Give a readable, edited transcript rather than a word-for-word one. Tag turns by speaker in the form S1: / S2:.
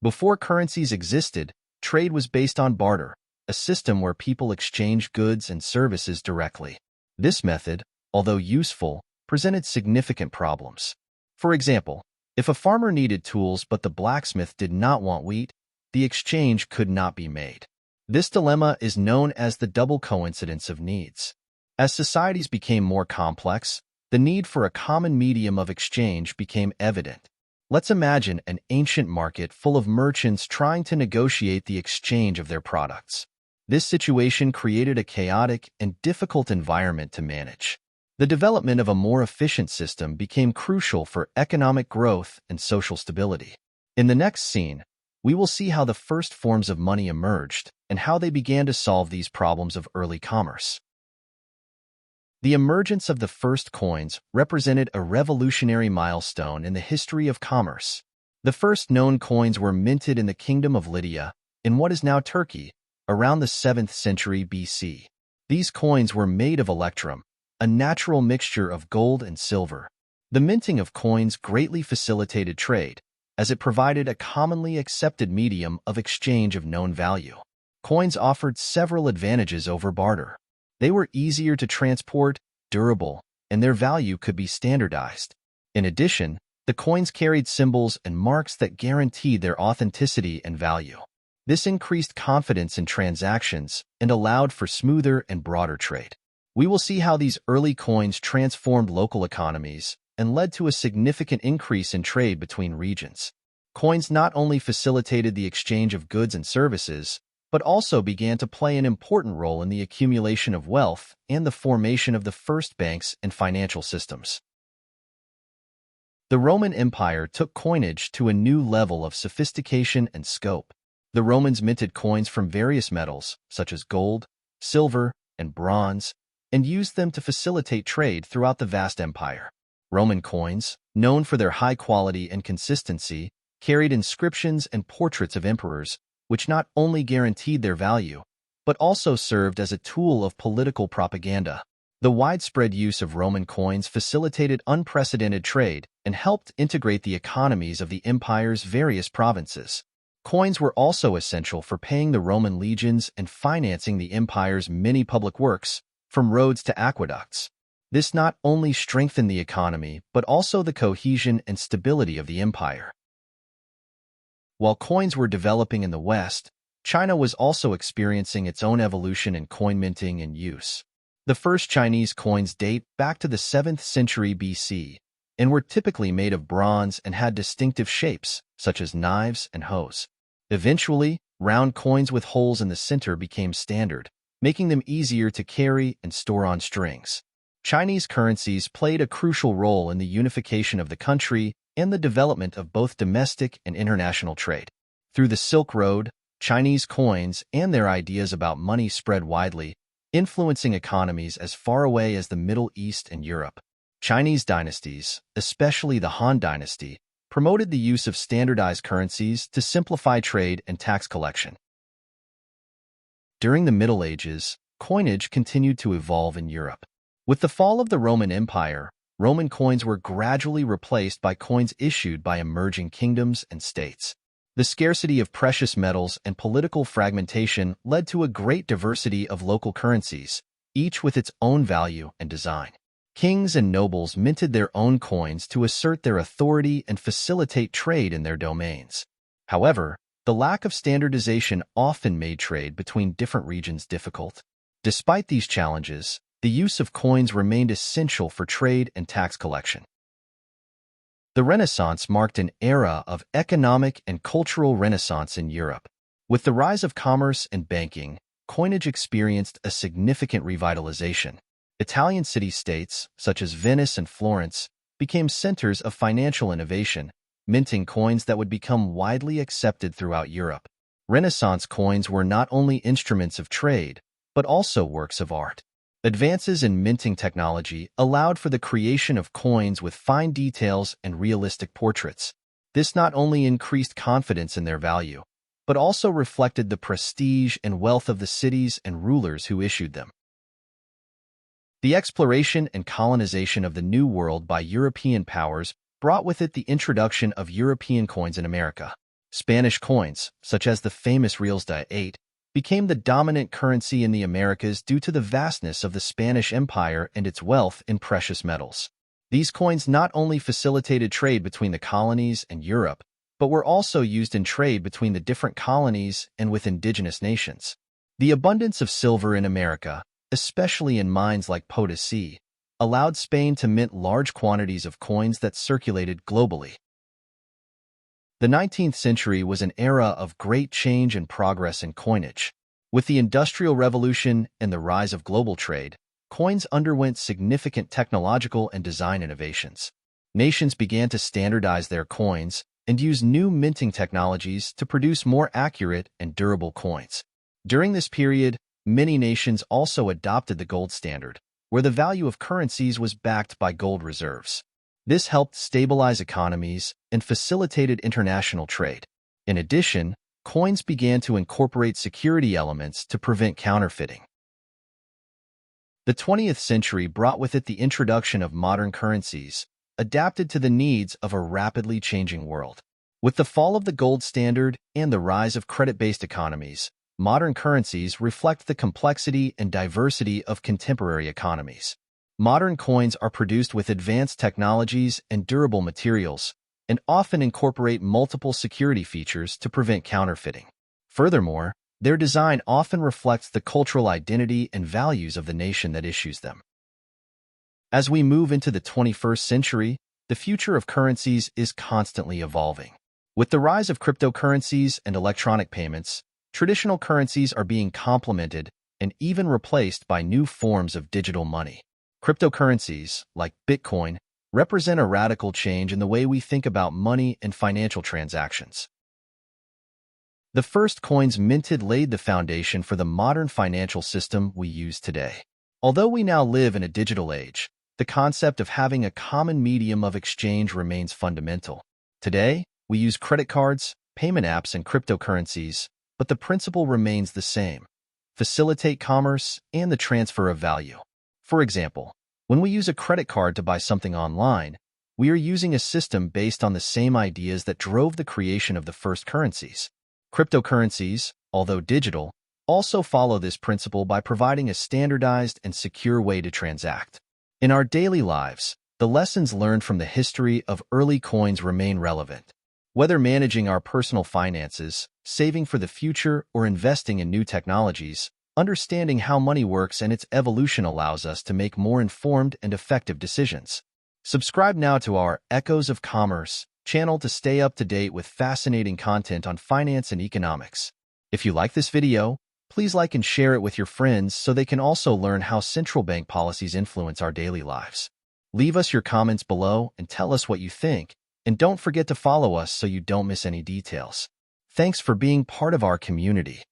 S1: Before currencies existed, trade was based on barter, a system where people exchanged goods and services directly. This method, although useful, presented significant problems. For example, if a farmer needed tools but the blacksmith did not want wheat, the exchange could not be made. This dilemma is known as the double coincidence of needs. As societies became more complex, the need for a common medium of exchange became evident. Let's imagine an ancient market full of merchants trying to negotiate the exchange of their products. This situation created a chaotic and difficult environment to manage. The development of a more efficient system became crucial for economic growth and social stability. In the next scene, we will see how the first forms of money emerged and how they began to solve these problems of early commerce. The emergence of the first coins represented a revolutionary milestone in the history of commerce. The first known coins were minted in the Kingdom of Lydia, in what is now Turkey, around the 7th century BC. These coins were made of electrum, a natural mixture of gold and silver. The minting of coins greatly facilitated trade, as it provided a commonly accepted medium of exchange of known value. Coins offered several advantages over barter. They were easier to transport, durable, and their value could be standardized. In addition, the coins carried symbols and marks that guaranteed their authenticity and value. This increased confidence in transactions and allowed for smoother and broader trade. We will see how these early coins transformed local economies and led to a significant increase in trade between regions. Coins not only facilitated the exchange of goods and services, but also began to play an important role in the accumulation of wealth and the formation of the first banks and financial systems. The Roman Empire took coinage to a new level of sophistication and scope. The Romans minted coins from various metals, such as gold, silver, and bronze, and used them to facilitate trade throughout the vast empire. Roman coins, known for their high quality and consistency, carried inscriptions and portraits of emperors, which not only guaranteed their value, but also served as a tool of political propaganda. The widespread use of Roman coins facilitated unprecedented trade and helped integrate the economies of the empire's various provinces. Coins were also essential for paying the Roman legions and financing the empire's many public works, from roads to aqueducts. This not only strengthened the economy, but also the cohesion and stability of the empire. While coins were developing in the West, China was also experiencing its own evolution in coin minting and use. The first Chinese coins date back to the 7th century BC and were typically made of bronze and had distinctive shapes, such as knives and hoes. Eventually, round coins with holes in the center became standard, making them easier to carry and store on strings. Chinese currencies played a crucial role in the unification of the country and the development of both domestic and international trade. Through the Silk Road, Chinese coins and their ideas about money spread widely, influencing economies as far away as the Middle East and Europe. Chinese dynasties, especially the Han Dynasty, promoted the use of standardized currencies to simplify trade and tax collection. During the Middle Ages, coinage continued to evolve in Europe. With the fall of the Roman Empire, Roman coins were gradually replaced by coins issued by emerging kingdoms and states. The scarcity of precious metals and political fragmentation led to a great diversity of local currencies, each with its own value and design. Kings and nobles minted their own coins to assert their authority and facilitate trade in their domains. However, the lack of standardization often made trade between different regions difficult. Despite these challenges, the use of coins remained essential for trade and tax collection. The Renaissance marked an era of economic and cultural renaissance in Europe. With the rise of commerce and banking, coinage experienced a significant revitalization. Italian city-states, such as Venice and Florence, became centers of financial innovation, minting coins that would become widely accepted throughout Europe. Renaissance coins were not only instruments of trade, but also works of art. Advances in minting technology allowed for the creation of coins with fine details and realistic portraits. This not only increased confidence in their value, but also reflected the prestige and wealth of the cities and rulers who issued them. The exploration and colonization of the New World by European powers brought with it the introduction of European coins in America. Spanish coins, such as the famous Reals de 8, became the dominant currency in the Americas due to the vastness of the Spanish Empire and its wealth in precious metals. These coins not only facilitated trade between the colonies and Europe, but were also used in trade between the different colonies and with indigenous nations. The abundance of silver in America, especially in mines like Potosi, allowed Spain to mint large quantities of coins that circulated globally. The 19th century was an era of great change and progress in coinage. With the Industrial Revolution and the rise of global trade, coins underwent significant technological and design innovations. Nations began to standardize their coins and use new minting technologies to produce more accurate and durable coins. During this period, many nations also adopted the gold standard, where the value of currencies was backed by gold reserves. This helped stabilize economies and facilitated international trade. In addition, coins began to incorporate security elements to prevent counterfeiting. The 20th century brought with it the introduction of modern currencies, adapted to the needs of a rapidly changing world. With the fall of the gold standard and the rise of credit-based economies, modern currencies reflect the complexity and diversity of contemporary economies. Modern coins are produced with advanced technologies and durable materials, and often incorporate multiple security features to prevent counterfeiting. Furthermore, their design often reflects the cultural identity and values of the nation that issues them. As we move into the 21st century, the future of currencies is constantly evolving. With the rise of cryptocurrencies and electronic payments, traditional currencies are being complemented and even replaced by new forms of digital money. Cryptocurrencies, like Bitcoin, represent a radical change in the way we think about money and financial transactions. The first coins minted laid the foundation for the modern financial system we use today. Although we now live in a digital age, the concept of having a common medium of exchange remains fundamental. Today, we use credit cards, payment apps, and cryptocurrencies, but the principle remains the same: facilitate commerce and the transfer of value. For example, when we use a credit card to buy something online, we are using a system based on the same ideas that drove the creation of the first currencies. Cryptocurrencies, although digital, also follow this principle by providing a standardized and secure way to transact. In our daily lives, the lessons learned from the history of early coins remain relevant. Whether managing our personal finances, saving for the future, or investing in new technologies, understanding how money works and its evolution allows us to make more informed and effective decisions. Subscribe now to our Echoes of Commerce channel to stay up to date with fascinating content on finance and economics. If you like this video, please like and share it with your friends so they can also learn how central bank policies influence our daily lives. Leave us your comments below and tell us what you think, and don't forget to follow us so you don't miss any details. Thanks for being part of our community.